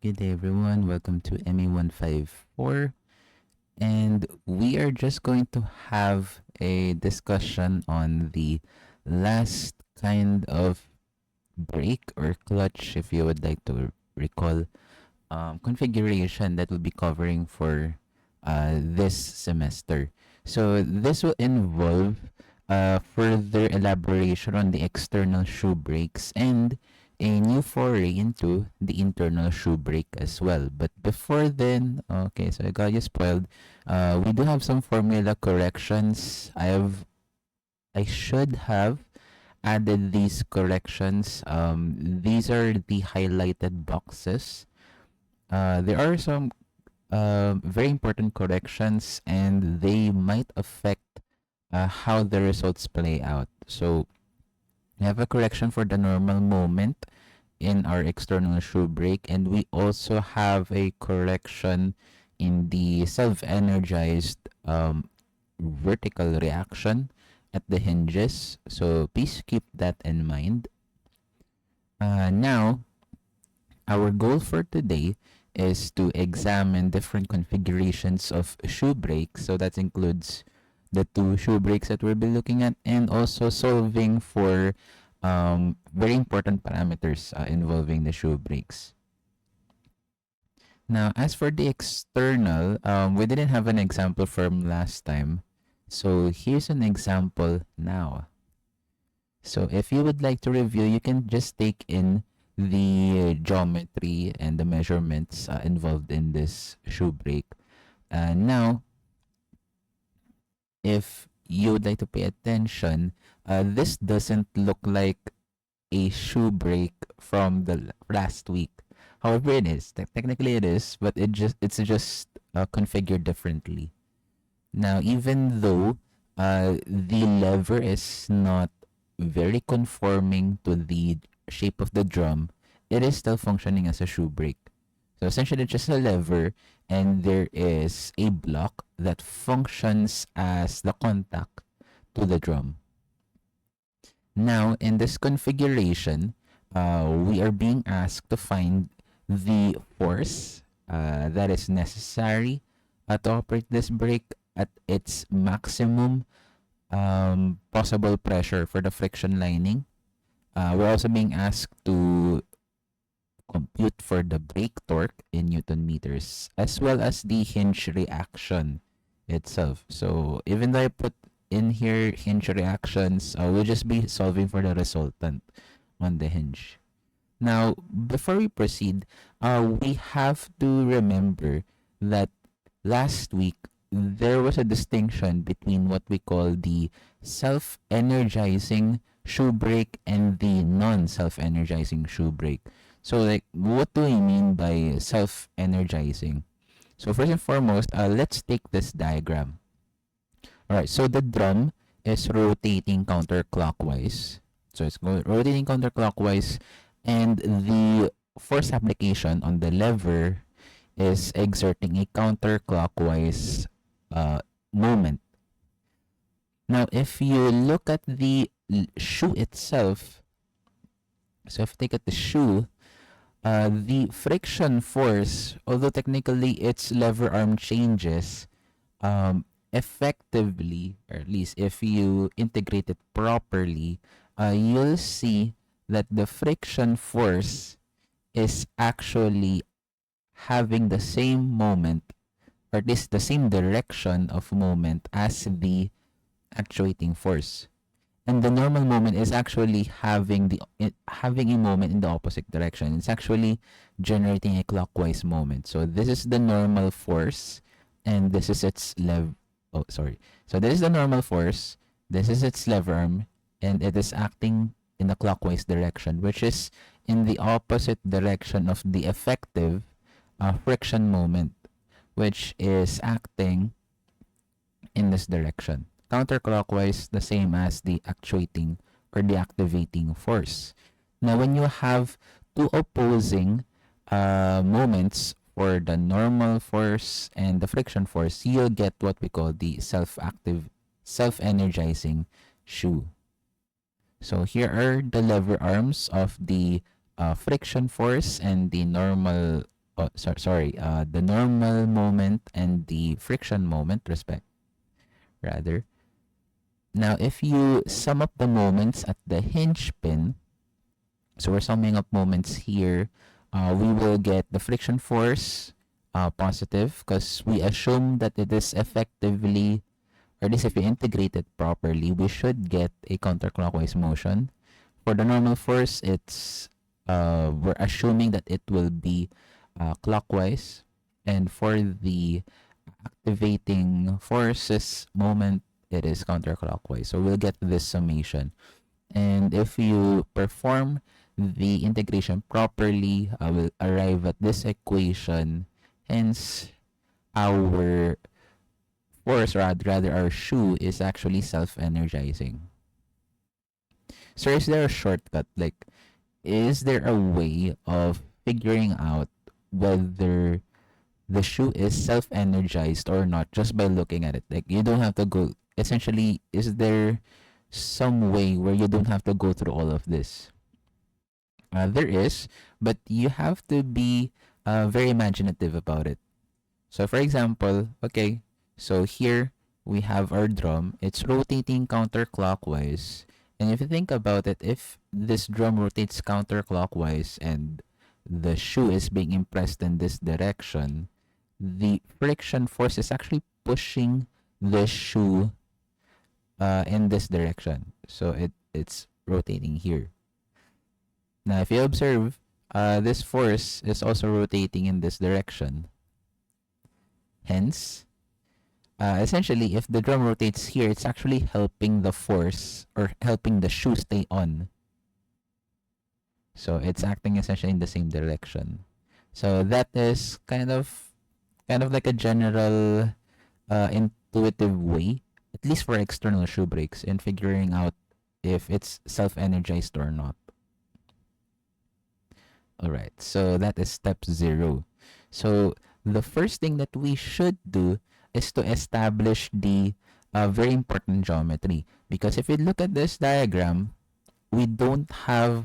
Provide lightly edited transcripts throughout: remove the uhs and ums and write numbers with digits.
Good day, everyone. Welcome to ME154. And we are just going to have a discussion on the last kind of brake or clutch, if you would like to recall, configuration that we'll be covering for this semester. So this will involve further elaboration on the external shoe brakes and a new foray into the internal shoe brake as well. But before then, okay, so I got you spoiled. We do have some formula corrections. I should have added these corrections. These are the highlighted boxes. There are some very important corrections, and they might affect how the results play out. So we have a correction for the normal moment in our external shoe brake, and we also have a correction in the self-energized vertical reaction at the hinges. So please keep that in mind. Now, our goal for today is to examine different configurations of shoe brakes. So that includes the two shoe brakes that we'll be looking at, and also solving for very important parameters involving the shoe brakes. Now, as for the external, we didn't have an example from last time. So here's an example now. So if you would like to review, you can just take in the geometry and the measurements involved in this shoe brake. Now, if you would like to pay attention, this doesn't look like a shoe brake from the last week. However, it is. Technically, it is, but it's just configured differently. Now, even though the lever is not very conforming to the shape of the drum, it is still functioning as a shoe brake. So essentially, it's just a lever, and there is a block that functions as the contact to the drum. Now, in this configuration, we are being asked to find the force that is necessary to operate this brake at its maximum possible pressure for the friction lining. We're also being asked to compute for the brake torque in Newton meters, as well as the hinge reaction itself. So even though I put in here hinge reactions, we'll just be solving for the resultant on the hinge. Now, before we proceed, we have to remember that last week there was a distinction between what we call the self-energizing shoe brake and the non-self-energizing shoe brake. So, like, what do we mean by self-energizing? So, first and foremost, let's take this diagram. All right, so the drum is rotating counterclockwise. So, it's rotating counterclockwise, and the force application on the lever is exerting a counterclockwise moment. Now, if you look at the shoe itself, so if you take at the shoe, the friction force, although technically its lever arm changes, effectively, or at least if you integrate it properly, you'll see that the friction force is actually having the same moment, or at least the same direction of moment as the actuating force. And the normal moment is actually having a moment in the opposite direction. It's actually generating a clockwise moment. So this is the normal force, and this is its So this is the normal force. This is its lever arm, and it is acting in the clockwise direction, which is in the opposite direction of the effective friction moment, which is acting in this direction. Counterclockwise, the same as the actuating or the activating force. Now, when you have two opposing moments for the normal force and the friction force, you'll get what we call the self-energizing shoe. So here are the lever arms of the friction force and the normal the normal moment and the friction moment, rather. Now, if you sum up the moments at the hinge pin, so we're summing up moments here, we will get the friction force positive because we assume that it is effectively, or at least if we integrate it properly, we should get a counterclockwise motion. For the normal force, we're assuming that it will be clockwise, and for the activating forces moment, it is counterclockwise. So we'll get this summation. And if you perform the integration properly, we'll arrive at this equation. Hence, our force, or rather our shoe, is actually self-energizing. So is there a shortcut? Like, is there a way of figuring out whether the shoe is self-energized or not just by looking at it? Like, you don't have to go. Essentially, is there some way where you don't have to go through all of this? There is, but you have to be very imaginative about it. So, for example, okay, so here we have our drum. It's rotating counterclockwise. And if you think about it, if this drum rotates counterclockwise and the shoe is being impressed in this direction, the friction force is actually pushing the shoe in this direction. So it's rotating here. Now, if you observe, this force is also rotating in this direction. Hence, essentially, if the drum rotates here, it's actually helping the force or helping the shoe stay on. So it's acting essentially in the same direction. So that is kind of like a general intuitive way, at least for external shoe brakes, in figuring out if it's self-energized or not. All right, so that is step 0. So the first thing that we should do is to establish the very important geometry. Because if we look at this diagram, we don't have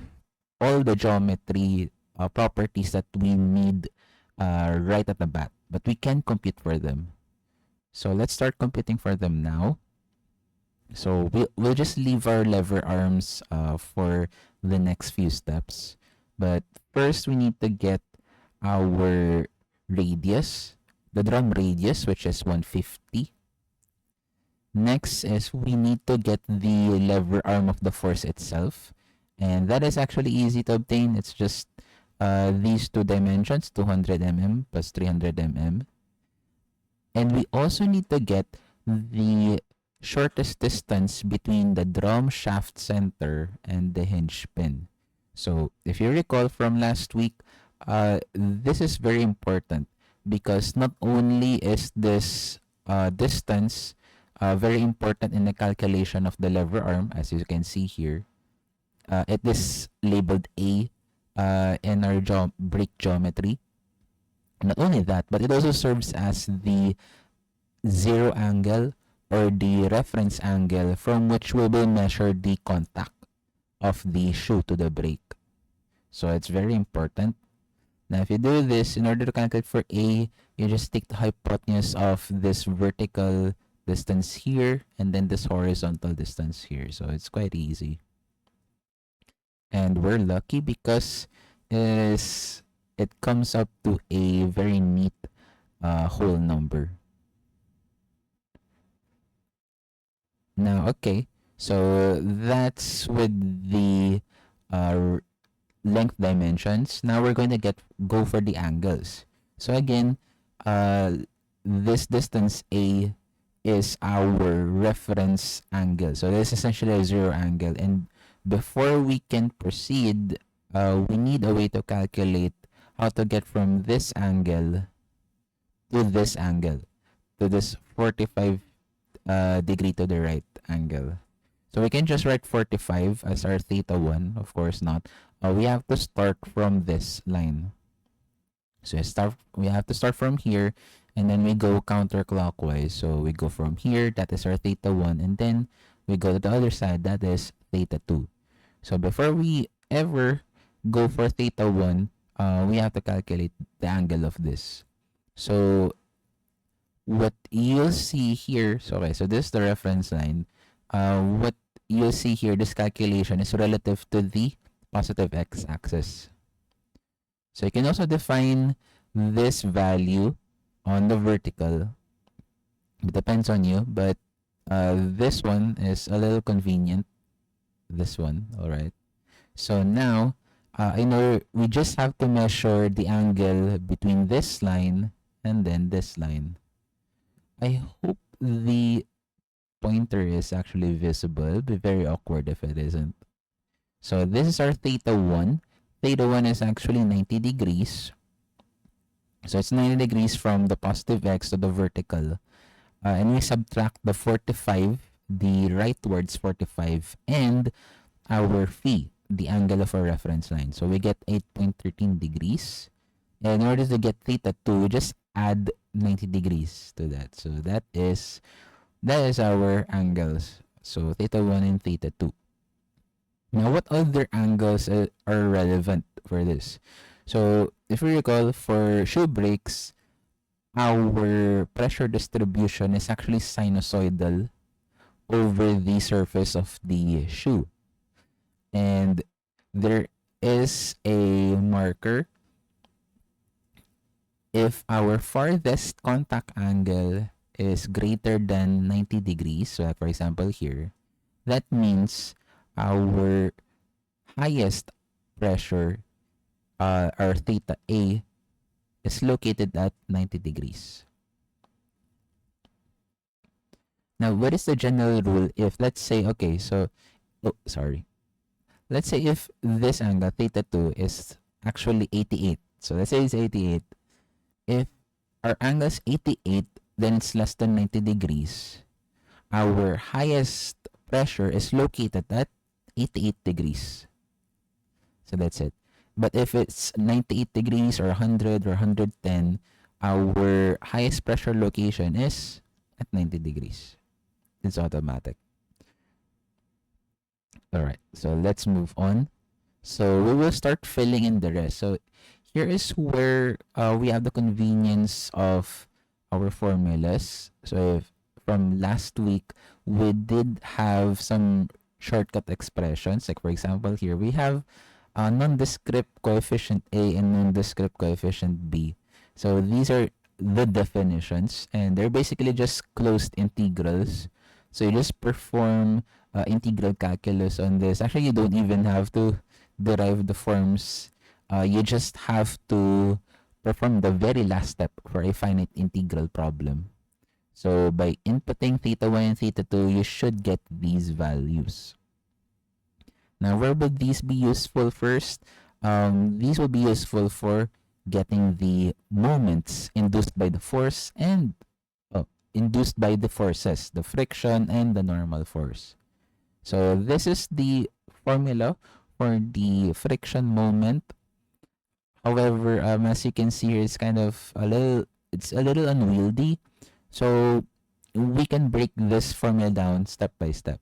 all the geometry properties that we need right at the bat, but we can compute for them. So let's start computing for them now. So we'll just leave our lever arms for the next few steps. But first, we need to get our radius, the drum radius, which is 150. Next is we need to get the lever arm of the force itself. And that is actually easy to obtain. It's just these two dimensions, 200 mm plus 300 mm. And we also need to get the shortest distance between the drum shaft center and the hinge pin. So if you recall from last week, this is very important because not only is this distance very important in the calculation of the lever arm, as you can see here, it is labeled A in our brake geometry. Not only that, but it also serves as the zero angle or the reference angle from which we will measure the contact of the shoe to the brake. So it's very important. Now, if you do this, in order to calculate for A, you just take the hypotenuse of this vertical distance here and then this horizontal distance here. So it's quite easy. And we're lucky because it comes up to a very neat whole number. Now, okay, so that's with the length dimensions. Now we're going to go for the angles. So again, this distance A is our reference angle. So this is essentially a zero angle. And before we can proceed, we need a way to calculate how to get from this angle to this angle, to this 45 degree to the right angle. So we can just write 45 as our theta 1. Of course not. We have to start from this line. So we have to start from here, and then we go counterclockwise. So we go from here, that is our theta 1, and then we go to the other side, that is theta 2. So before we ever go for theta 1, we have to calculate the angle of this. So what you'll see here, so okay, so this is the reference line. What you'll see here, this calculation is relative to the positive x-axis. So you can also define this value on the vertical. It depends on you, but this one is a little convenient. This one, all right. So now, I know we just have to measure the angle between this line and then this line. I hope the pointer is actually visible. It'll be very awkward if it isn't. So this is our theta 1. Theta 1 is actually 90 degrees. So it's 90 degrees from the positive x to the vertical. And we subtract the 45, the rightwards 45, and our phi, the angle of our reference line. So we get 8.13 degrees. And in order to get theta 2, we just add 90 degrees to that. So that is our angles. So theta 1 and theta 2. Now, what other angles are relevant for this? So if we recall, for shoe brakes, our pressure distribution is actually sinusoidal over the surface of the shoe. And there is a marker if our farthest contact angle is greater than 90 degrees, so like for example here, that means our highest pressure, our theta A, is located at 90 degrees. Now, what is the general rule if, let's say, okay, so, let's say if this angle, theta 2, is actually 88. So let's say it's 88. If our angle is 88, then it's less than 90 degrees. Our highest pressure is located at 88 degrees. So that's it. But if it's 98 degrees or 100 or 110, our highest pressure location is at 90 degrees. It's automatic. All right, so let's move on. So we will start filling in the rest. So here is where we have the convenience of our formulas. So if from last week, we did have some shortcut expressions. Like for example, here we have nondescript coefficient A and nondescript coefficient B. So these are the definitions, and they're basically just closed integrals. So you just perform integral calculus on this. Actually, you don't even have to derive the forms. You just have to perform the very last step for a finite integral problem. So by inputting theta 1 and theta 2, you should get these values. Now, where would these be useful first? These will be useful for getting the moments induced by the force and induced by the forces, the friction and the normal force. So this is the formula for the friction moment. However, as you can see here, it's kind of a little unwieldy. So we can break this formula down step by step.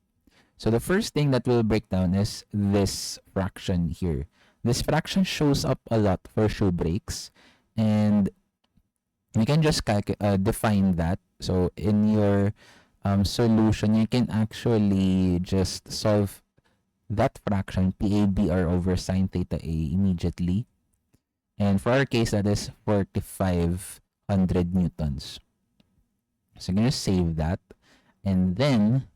So the first thing that we'll break down is this fraction here. This fraction shows up a lot for shoe brakes, and we can just define that. So in your solution, you can actually just solve that fraction, PABR over sine theta A, immediately. And for our case, that is 4,500 newtons. So I'm going to save that. And then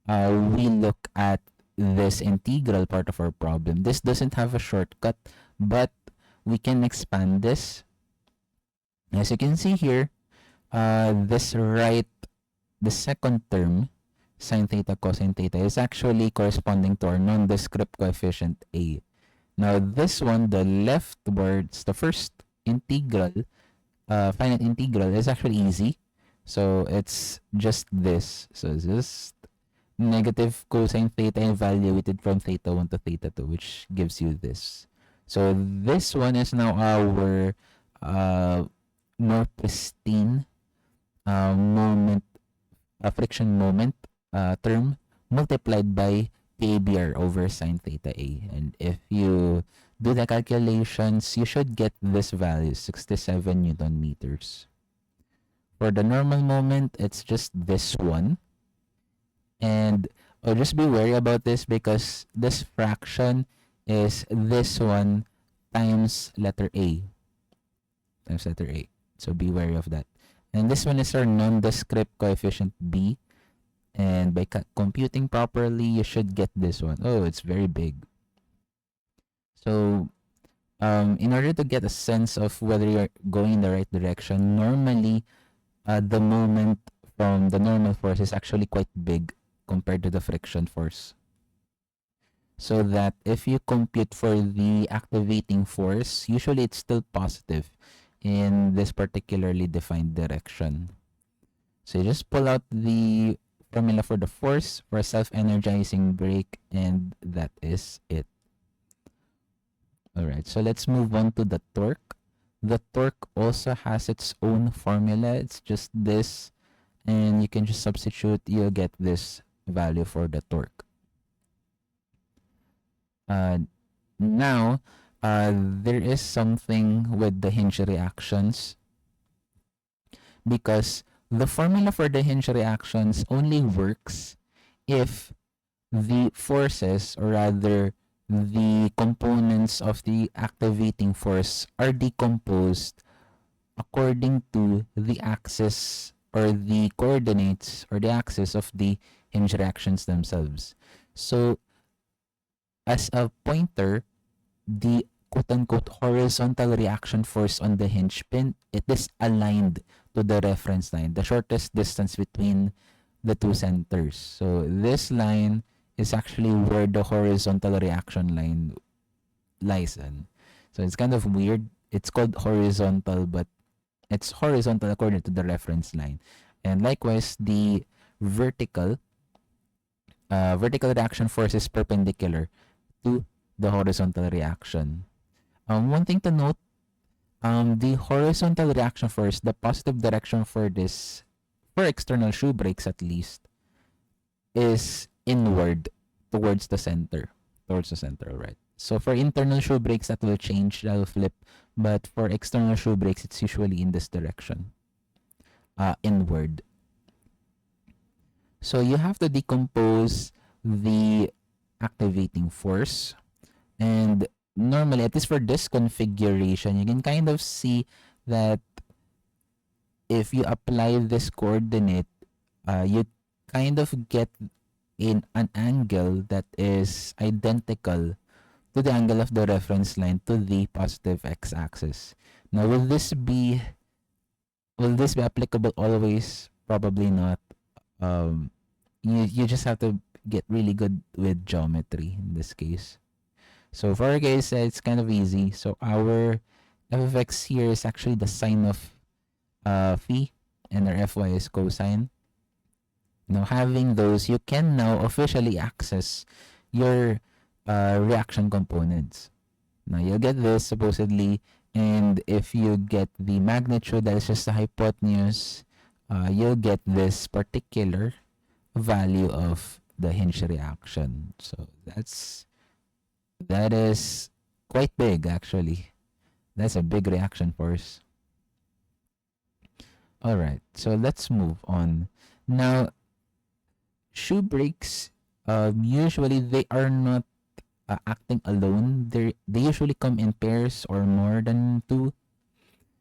we look at this integral part of our problem. This doesn't have a shortcut, but we can expand this. As you can see here, the second term, sine theta cosine theta, is actually corresponding to our nondescript coefficient A. Now this one, the leftwards, the first integral, finite integral, is actually easy. So it's just this. So it's just negative cosine theta evaluated from theta 1 to theta 2, which gives you this. So this one is now our more pristine moment, friction moment term multiplied by PABR over sine theta A. And if you do the calculations, you should get this value, 67 Newton meters. For the normal moment, it's just this one. And just be wary about this because this fraction is this one times letter A. Times letter A. So be wary of that. And this one is our nondescript coefficient B. And by computing properly, you should get this one. Oh, it's very big. So in order to get a sense of whether you're going in the right direction, normally the moment from the normal force is actually quite big compared to the friction force. So that if you compute for the activating force, usually it's still positive in this particularly defined direction. So you just pull out the formula for the force for a self-energizing brake, and that is it. Alright, so let's move on to the torque. The torque also has its own formula. It's just this, and you can just substitute, you'll get this value for the torque. Now, there is something with the hinge reactions, because the formula for the hinge reactions only works if the forces, or rather the components of the activating force, are decomposed according to the axis or the coordinates or the axis of the hinge reactions themselves. So as a pointer, the quote-unquote horizontal reaction force on the hinge pin, it is aligned to the reference line, the shortest distance between the two centers. So this line is actually where the horizontal reaction line lies in. So it's kind of weird. It's called horizontal, but it's horizontal according to the reference line. And likewise, the vertical reaction force is perpendicular to the horizontal reaction. One thing to note, the horizontal reaction force, the positive direction for this, for external shoe brakes at least, is inward towards the center. Right? So for internal shoe brakes, that will change, that will flip. But for external shoe brakes, it's usually in this direction, inward. So you have to decompose the activating force. And normally, at least for this configuration, you can kind of see that if you apply this coordinate, you kind of get in an angle that is identical to the angle of the reference line to the positive x-axis. Now, will this be applicable always? Probably not. You just have to get really good with geometry in this case. So for our case, it's kind of easy. So our f of x here is actually the sine of phi, and our fy is cosine. Now, having those, you can now officially access your reaction components. Now, you'll get this supposedly, and if you get the magnitude, that is just the hypotenuse, you'll get this particular value of the hinge reaction. So that is quite big, actually. That's a big reaction force. All right, so let's move on. Now, shoe brakes, usually they are not acting alone. They usually come in pairs or more than two.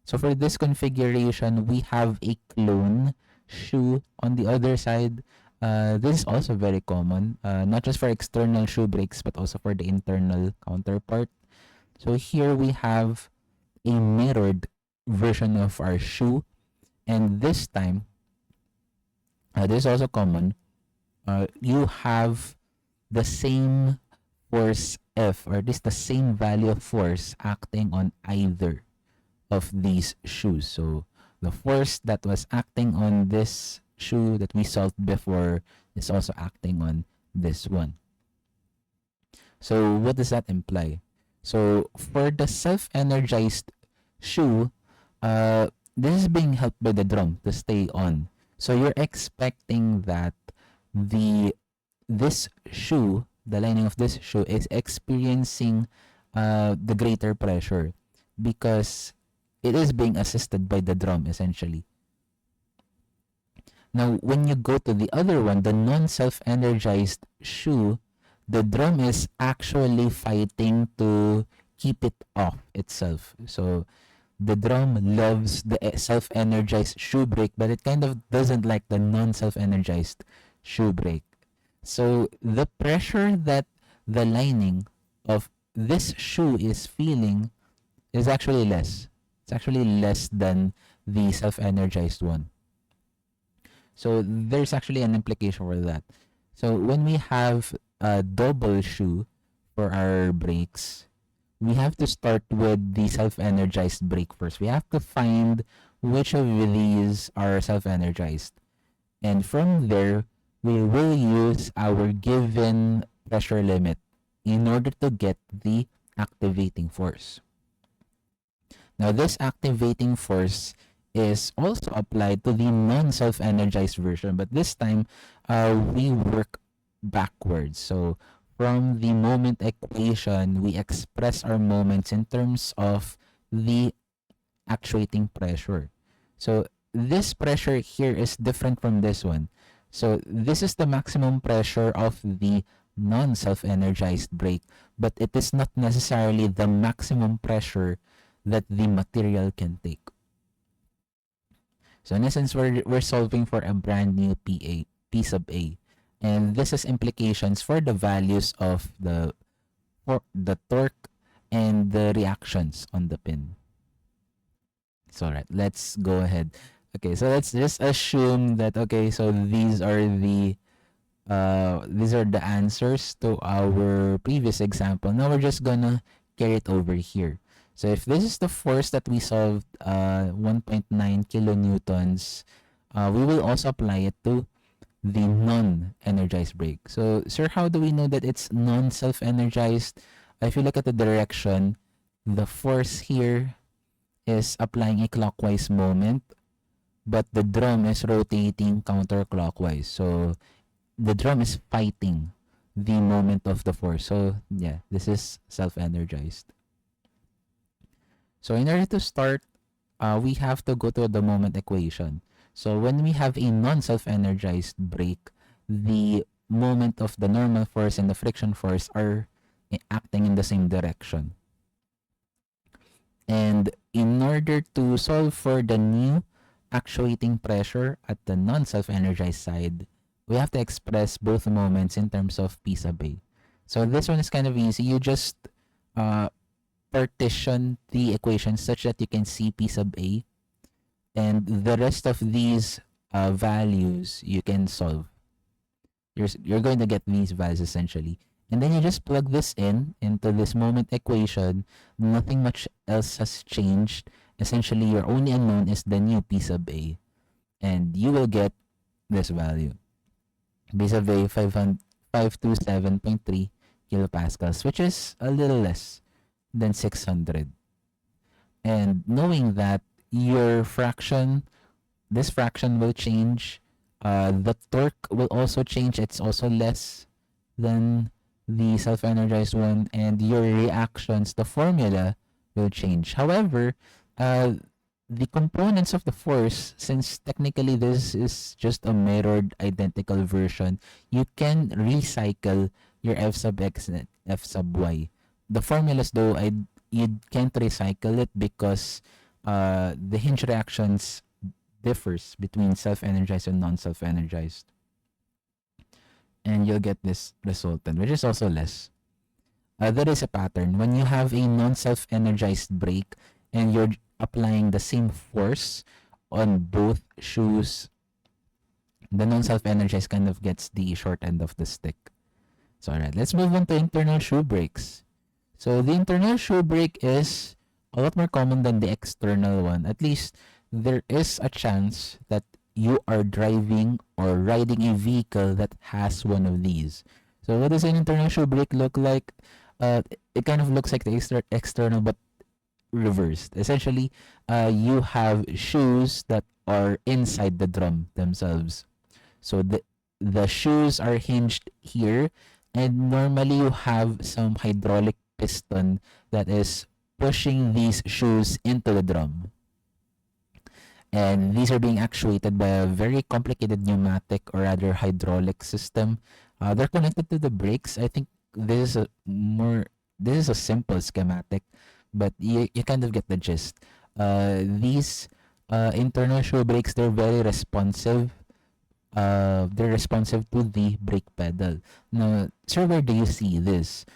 So for this configuration, we have a clone shoe on the other side. This is also very common, not just for external shoe brakes, but also for the internal counterpart. So here we have a mirrored version of our shoe. And this time, this is also common. You have the same force F, or at least the same value of force acting on either of these shoes. So the force that was acting on this shoe that we solved before is also acting on this one. So what does that imply? So for the self-energized shoe, this is being helped by the drum to stay on. So you're expecting that this shoe, the lining of this shoe, is experiencing the greater pressure because it is being assisted by the drum essentially. Now, when you go to the other one, the non-self-energized shoe, the drum is actually fighting to keep it off itself. So the drum loves the self-energized shoe brake, but it kind of doesn't like the non-self-energized shoe brake. So the pressure that the lining of this shoe is feeling is actually less. It's actually less than the self-energized one. So there's actually an implication for that. So when we have a double shoe for our brakes, we have to start with the self-energized brake first. We have to find which of these are self-energized. And from there, we will use our given pressure limit in order to get the activating force. Now, this activating force is also applied to the non-self-energized version, but this time we work backwards. So from the moment equation, we express our moments in terms of the actuating pressure. So this pressure here is different from this one. So this is the maximum pressure of the non-self-energized brake, but it is not necessarily the maximum pressure that the material can take. So in essence, we're solving for a brand new P sub A. And this has implications for the values of the torque and the reactions on the pin. So alright, let's go ahead. Okay, so let's just assume that okay, so these are the answers to our previous example. Now we're just gonna carry it over here. So if this is the force that we solved, 1.9 kilonewtons, we will also apply it to the non-energized brake. So, sir, how do we know that it's non-self-energized? If you look at the direction, the force here is applying a clockwise moment, but the drum is rotating counterclockwise. So, the drum is fighting the moment of the force. So, yeah, this is self-energized. So in order to start, we have to go to the moment equation. So when we have a non-self-energized brake, the moment of the normal force and the friction force are acting in the same direction. And in order to solve for the new actuating pressure at the non-self-energized side, we have to express both moments in terms of P sub A. So this one is kind of easy. You just partition the equation such that you can see P sub A, and the rest of these values you can solve. You're going to get these values essentially. And then you just plug this into this moment equation. Nothing much else has changed. Essentially, your only unknown is the new P sub A. And you will get this value. P sub A 527.3 kilopascals, which is a little less than 600. And knowing that your fraction, this fraction will change, the torque will also change. It's also less than the self-energized one, and your reactions, the formula will change. However, the components of the force, since technically this is just a mirrored identical version, you can recycle your F sub x and F sub y. The formulas though, you can't recycle it because the hinge reactions differs between self-energized and non-self-energized. And you'll get this resultant, which is also less. There is a pattern. When you have a non-self-energized brake and you're applying the same force on both shoes, the non-self-energized kind of gets the short end of the stick. So alright, let's move on to internal shoe brakes. So the internal shoe brake is a lot more common than the external one. At least there is a chance that you are driving or riding a vehicle that has one of these. So what does an internal shoe brake look like? It kind of looks like the external but reversed. Essentially, you have shoes that are inside the drum themselves. So the shoes are hinged here, and normally you have some hydraulic piston that is pushing these shoes into the drum. And these are being actuated by a very complicated pneumatic or rather hydraulic system. They're connected to the brakes. I think this is a simple schematic, but you kind of get the gist. These internal shoe brakes, they're very responsive. They're responsive to the brake pedal. Now, sir, where do you see this?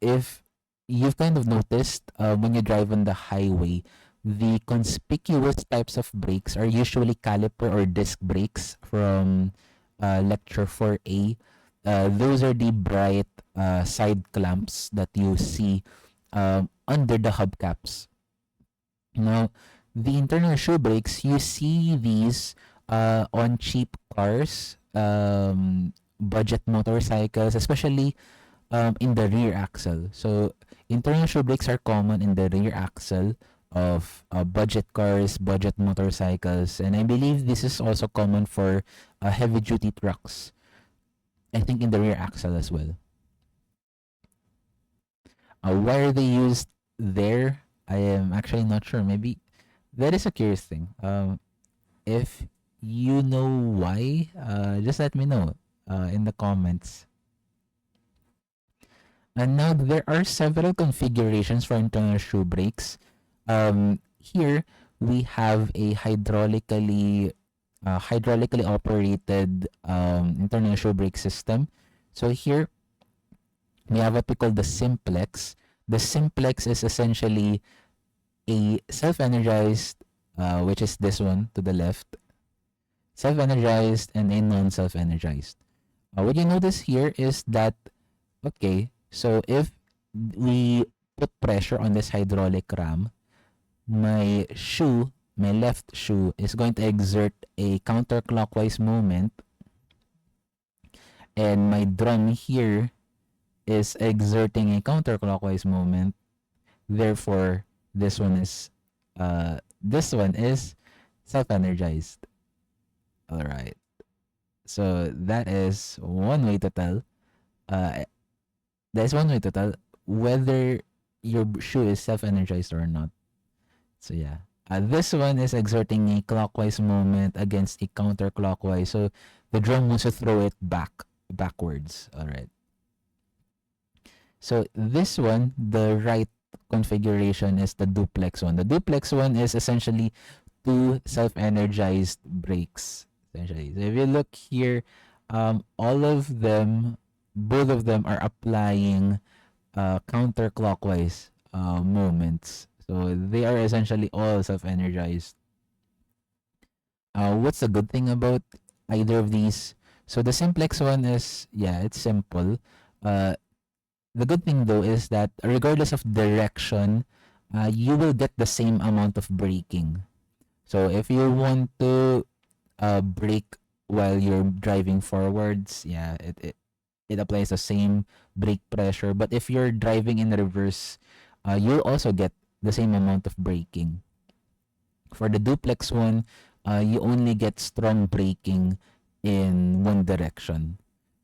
If you've kind of noticed when you drive on the highway, the conspicuous types of brakes are usually caliper or disc brakes from lecture 4A. Those are the bright side clamps that you see under the hubcaps. Now, the internal shoe brakes, you see these on cheap cars, budget motorcycles, especially in the rear axle. So, internal shoe brakes are common in the rear axle of budget cars, budget motorcycles, and I believe this is also common for heavy duty trucks. I think in the rear axle as well. Why are they used there? I am actually not sure. Maybe that is a curious thing. If you know why, just let me know in the comments. And now there are several configurations for internal shoe brakes. Here we have a hydraulically operated internal shoe brake system. So here we have what we call the simplex. The simplex is essentially a self-energized, which is this one to the left, self-energized and a non-self-energized. What you notice here is that, okay, so if we put pressure on this hydraulic ram, my left shoe is going to exert a counterclockwise movement, and my drum here is exerting a counterclockwise movement. Therefore, this one is self-energized. All right. So that is one way to tell. That's one way to tell whether your shoe is self-energized or not. So yeah. This one is exerting a clockwise movement against a counterclockwise. So the drum wants to throw it backwards. All right. So this one, the right configuration is the duplex one. The duplex one is essentially two self-energized brakes. Essentially. So if you look here, all of them, both of them are applying counterclockwise movements. So they are essentially all self-energized. What's the good thing about either of these? So the simplex one is, yeah, it's simple. The good thing though is that regardless of direction, you will get the same amount of braking. So if you want to brake while you're driving forwards, yeah, it applies the same brake pressure. But if you're driving in reverse, you'll also get the same amount of braking. For the duplex one, you only get strong braking in one direction.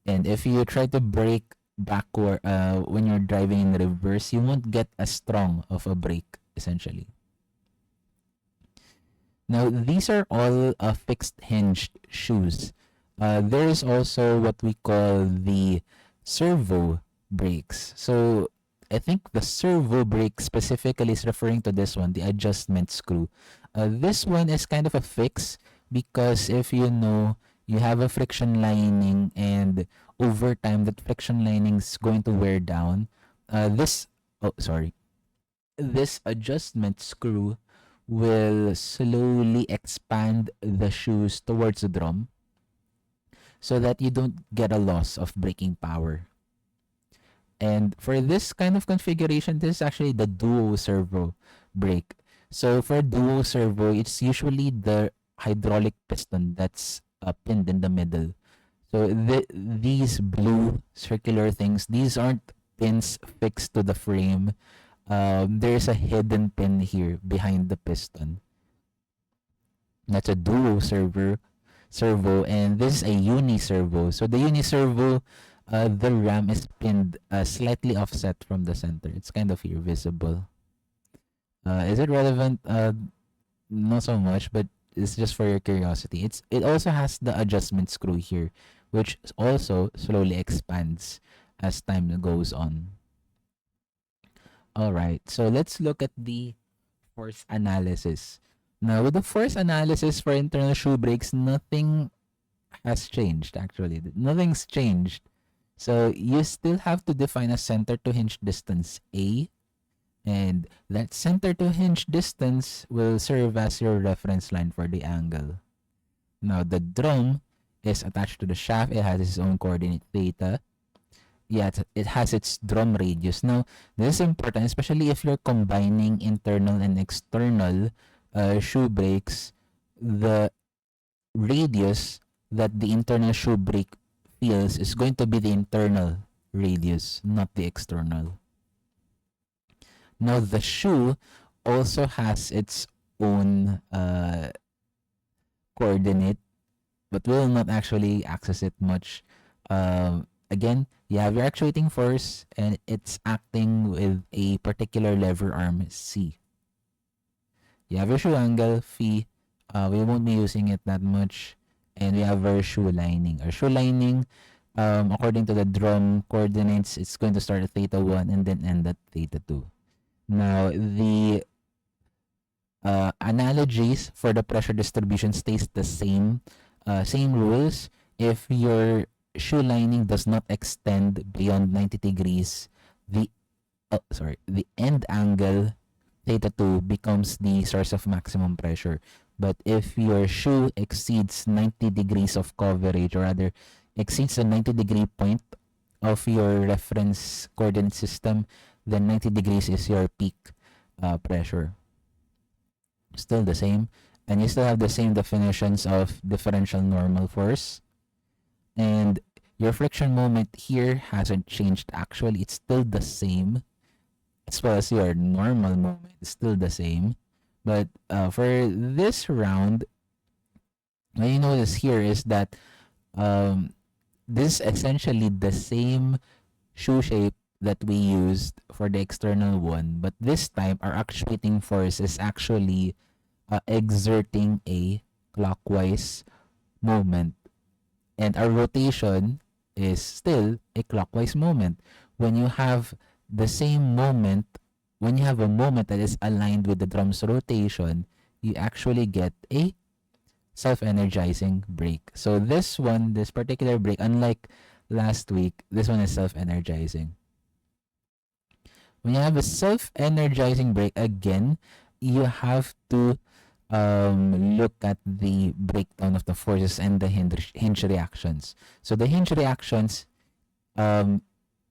And if you try to brake backward when you're driving in reverse, you won't get as strong of a brake, essentially. Now, these are all fixed hinged shoes. There is also what we call the servo brakes. So I think the servo brake specifically is referring to this one, the adjustment screw. This one is kind of a fix because if you know you have a friction lining and over time that friction lining is going to wear down, this adjustment screw will slowly expand the shoes towards the drum so that you don't get a loss of braking power. And for this kind of configuration, this is actually the duo servo brake. So for duo servo, it's usually the hydraulic piston that's pinned in the middle. So these blue circular things, these aren't pins fixed to the frame. There's a hidden pin here behind the piston. That's a duo servo, and this is a uni servo. So the uni servo, the ram is pinned slightly offset from the center. It's kind of here visible. Is it relevant? Not so much, but it's just for your curiosity. It also has the adjustment screw here, which also slowly expands as time goes on. All right, so let's look at the force analysis. Now, with the force analysis for internal shoe brakes, nothing has changed actually. Nothing's changed. So you still have to define a center to hinge distance A, and that center to hinge distance will serve as your reference line for the angle. Now the drum is attached to the shaft. It has its own coordinate theta. Yeah, it has its drum radius. Now, this is important, especially if you're combining internal and external shoe brakes. The radius that the internal shoe brake feels is going to be the internal radius, not the external. Now, the shoe also has its own coordinate, but will not actually access it much. Again, you have your actuating force, and it's acting with a particular lever arm C. You have your shoe angle phi. We won't be using it that much, and we have our shoe lining. Our shoe lining, according to the drum coordinates, it's going to start at theta 1 and then end at theta 2. Now, the analogies for the pressure distribution stays the same. Same rules. If your shoe lining does not extend beyond 90 degrees, the the end angle theta 2 becomes the source of maximum pressure. But if your shoe exceeds 90 degrees of coverage, or rather exceeds the 90-degree point of your reference coordinate system, then 90 degrees is your peak pressure. Still the same. And you still have the same definitions of differential normal force. And your friction moment here hasn't changed actually. It's still the same. As well as your normal moment is still the same. But for this round, what you notice here is that this is essentially the same shoe shape that we used for the external one, but this time our actuating force is actually exerting a clockwise moment, and our rotation is still a clockwise moment. When you have the same moment, when you have a moment that is aligned with the drum's rotation, you actually get a self-energizing brake. So this one, this particular brake, unlike last week, this one is self-energizing. When you have a self-energizing brake, again, you have to look at the breakdown of the forces and the hinge reactions. So the hinge reactions, the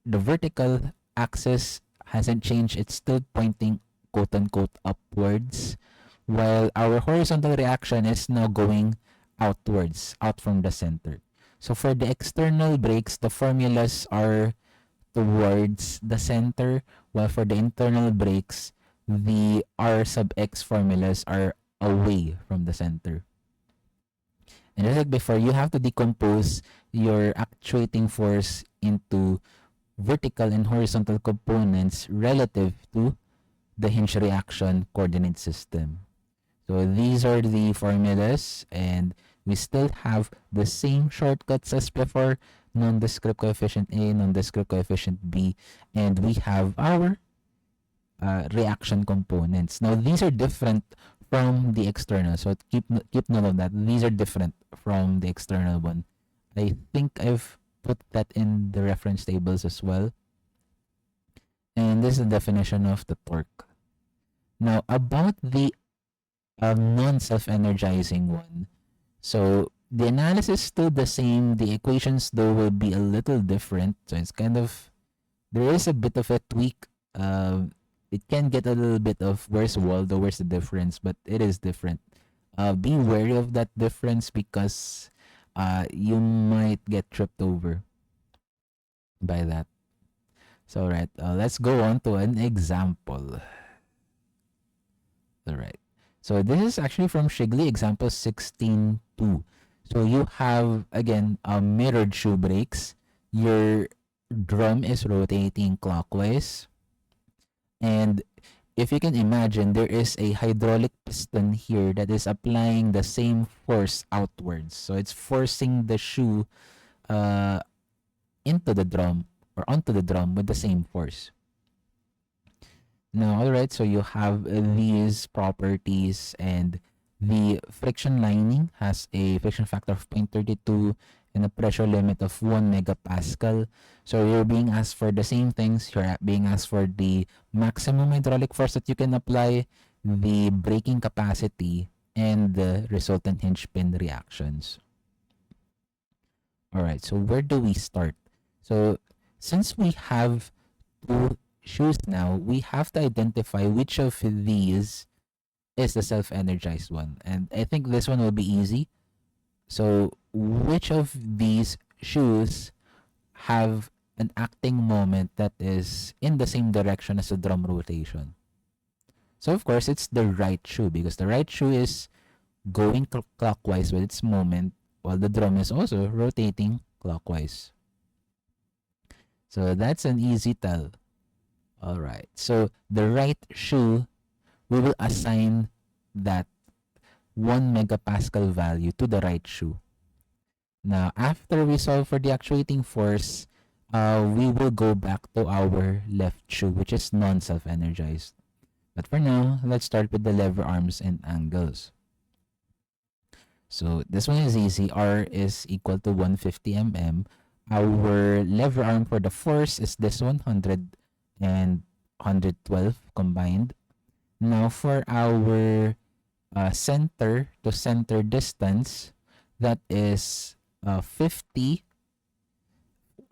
vertical axis hasn't changed. It's still pointing quote-unquote upwards, while our horizontal reaction is now going outwards, out from the center. So for the external brakes, the formulas are towards the center, while for the internal brakes, the R sub X formulas are away from the center. And just like before, you have to decompose your actuating force into vertical and horizontal components relative to the hinge reaction coordinate system. So these are the formulas, and we still have the same shortcuts as before: nondescript coefficient A, nondescript coefficient B, and we have our reaction components. Now these are different from the external, so keep note of that. These are different from the external one. I think I've put that in the reference tables as well. And this is the definition of the torque. Now about the non-self-energizing one. So the analysis is still the same. The equations though will be a little different. So it's kind of, there is a bit of a tweak. It can get a little bit of where's Waldo, where's the difference, but it is different. Be wary of that difference because you might get tripped over by that. So right, let's go on to an example. All right. So this is actually from Shigley, example 16.2. So you have, again, mirrored shoe brakes. your drum is rotating clockwise, and if you can imagine, there is a hydraulic piston here that is applying the same force outwards. So it's forcing the shoe uh, into the drum or onto the drum with the same force. Now, all right, so you have these properties, and the friction lining has a friction factor of 0.32 and a pressure limit of 1 megapascal. So you're being asked for the same things. You're being asked for the maximum hydraulic force that you can apply, the braking capacity, and the resultant hinge pin reactions. All right, so where do we start? So since we have two shoes now, we have to identify which of these is the self-energized one. And I think this one will be easy. So which of these shoes have an acting moment that is in the same direction as the drum rotation? So of course, it's the right shoe, because the right shoe is going clockwise with its moment, while the drum is also rotating clockwise. So that's an easy tell. All right. So the right shoe, we will assign that 1 megapascal value to the right shoe. Now, after we solve for the actuating force, we will go back to our left shoe, which is non-self-energized. But for now, let's start with the lever arms and angles. So this one is easy. R is equal to 150 mm. Our lever arm for the force is this 100 and 112 combined. Now for our center to center distance, that is 50.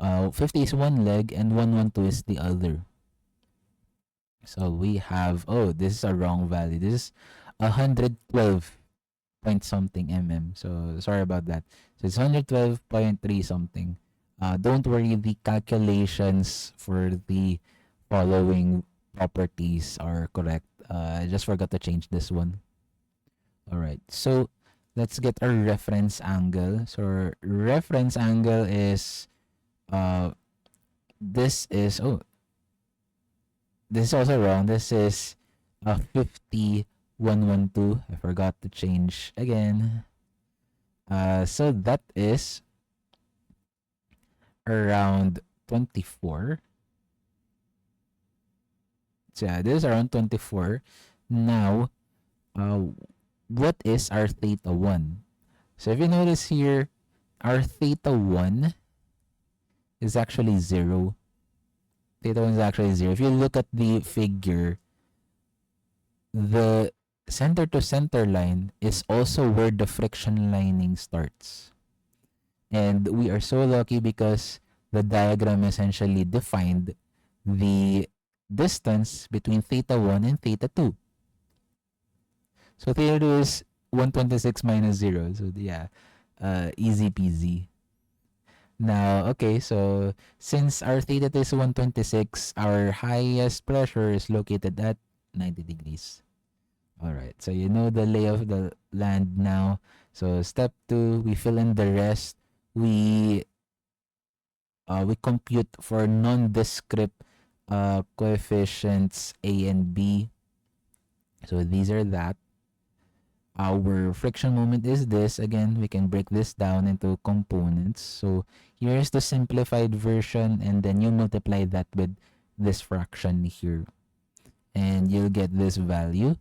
50 is one leg and 112 is the other. So we have, oh, this is a wrong value. This is 112 point something mm. So sorry about that. So it's 112.3 something. Don't worry, the calculations for the following properties are correct. I just forgot to change this one. All right. So let's get our reference angle. So our reference angle is this is, oh, this is also wrong. This is 50,112. I forgot to change again. So that is around 24. So yeah, this is around 24. Now, what is our theta 1? So if you notice here, our theta 1 is actually 0. Theta 1 is actually 0. If you look at the figure, the center to center line is also where the friction lining starts. And we are so lucky because the diagram essentially defined the distance between theta 1 and theta 2. So theta 2 is 126 minus 0. So yeah, easy peasy. Now, okay, so since our theta is 126, our highest pressure is located at 90 degrees. All right, so you know the lay of the land now. So step 2, we fill in the rest. We compute for nondescript coefficients A and B. So these are that. Our friction moment is this. Again, we can break this down into components. So here's the simplified version, and then you multiply that with this fraction here. And you'll get this value.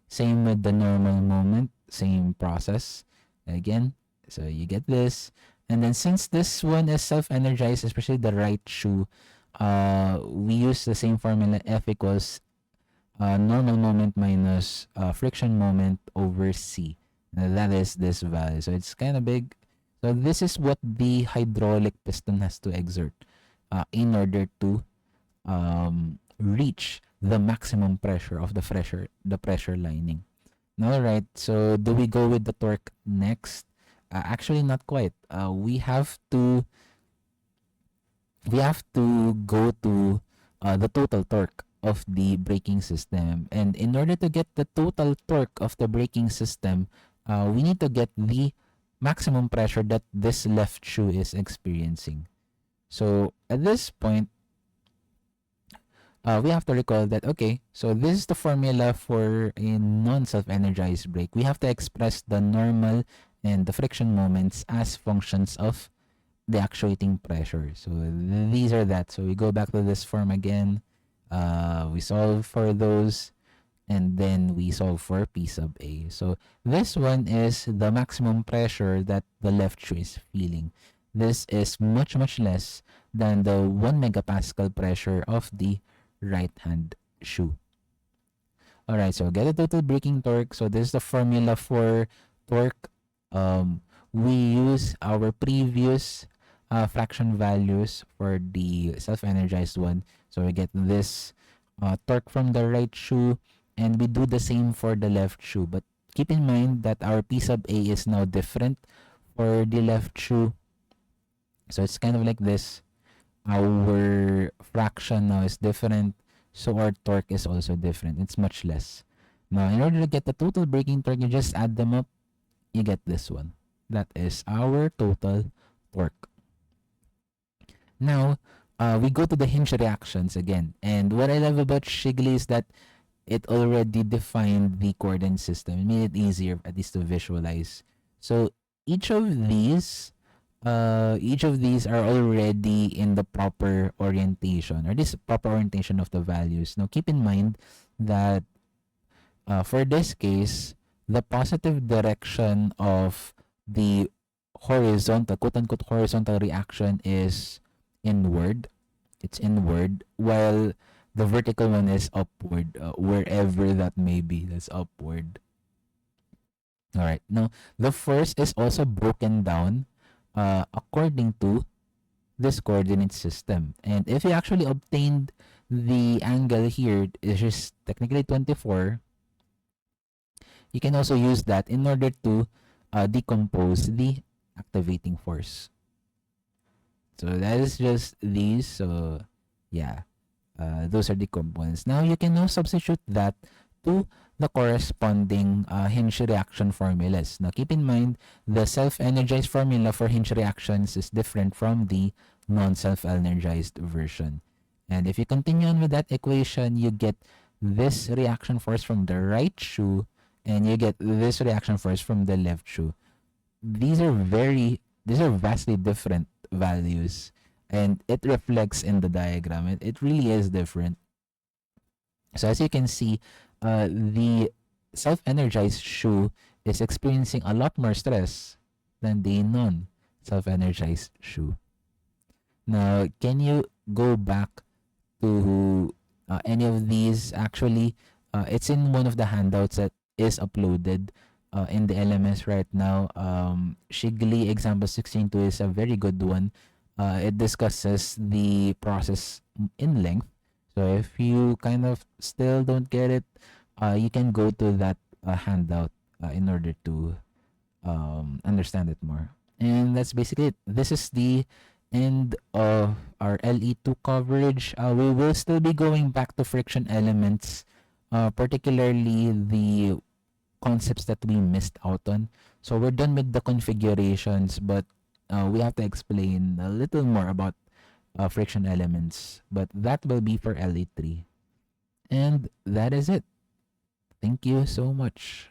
Same with the normal moment, same process. Again, so you get this. And then since this one is self-energized, especially the right shoe, we use the same formula, F equals normal moment minus friction moment over C. And that is this value. So it's kind of big. So this is what the hydraulic piston has to exert in order to reach the maximum pressure of the pressure lining. All right. So do we go with the torque next? Actually, not quite. We have to go to the total torque of the braking system. And in order to get the total torque of the braking system, we need to get the maximum pressure that this left shoe is experiencing. So at this point, we have to recall that, okay, so this is the formula for a non-self-energized brake. We have to express the normal and the friction moments as functions of the actuating pressure. So these are that. So we go back to this form again. We solve for those, and then we solve for P sub A. So this one is the maximum pressure that the left shoe is feeling. This is much, much less than the 1 megapascal pressure of the right hand shoe. Alright, so get a total braking torque. So this is the formula for torque. We use our previous fraction values for the self-energized one. So we get this torque from the right shoe, and we do the same for the left shoe. But keep in mind that our P sub A is now different for the left shoe. So it's kind of like this. Our fraction now is different, so our torque is also different. It's much less. Now, in order to get the total braking torque, you just add them up, you get this one. That is our total torque. Now, we go to the hinge reactions again. And what I love about Shigley is that it already defined the coordinate system. It made it easier, at least, to visualize. So each of these are already in the proper orientation, or this proper orientation of the values. Now, keep in mind that for this case, the positive direction of the horizontal, quote unquote, horizontal reaction is inward. It's inward, while the vertical one is upward, wherever that may be. That's upward. All right. Now, the first is also broken down according to this coordinate system. And if you actually obtained the angle here, it is technically 24, you can also use that in order to decompose the activating force. So that is just these. So yeah, those are the components. Now you can now substitute that to the corresponding hinge reaction formulas. Now keep in mind, the self-energized formula for hinge reactions is different from the non-self-energized version. And if you continue on with that equation, you get this reaction force from the right shoe, and you get this reaction force from the left shoe. These are vastly different values, and it reflects in the diagram. It really is different. So as you can see, the self-energized shoe is experiencing a lot more stress than the non-self-energized shoe. Now, can you go back to any of these? Actually, it's in one of the handouts that is uploaded in the LMS right now. Shigley example 16.2 is a very good one. It discusses the process in length. So if you kind of still don't get it, you can go to that handout in order to understand it more. And that's basically it. This is the end of our LE2 coverage. We will still be going back to friction elements, particularly the concepts that we missed out on. So we're done with the configurations, but we have to explain a little more about friction elements. But that will be for LE3. And that is it. Thank you so much.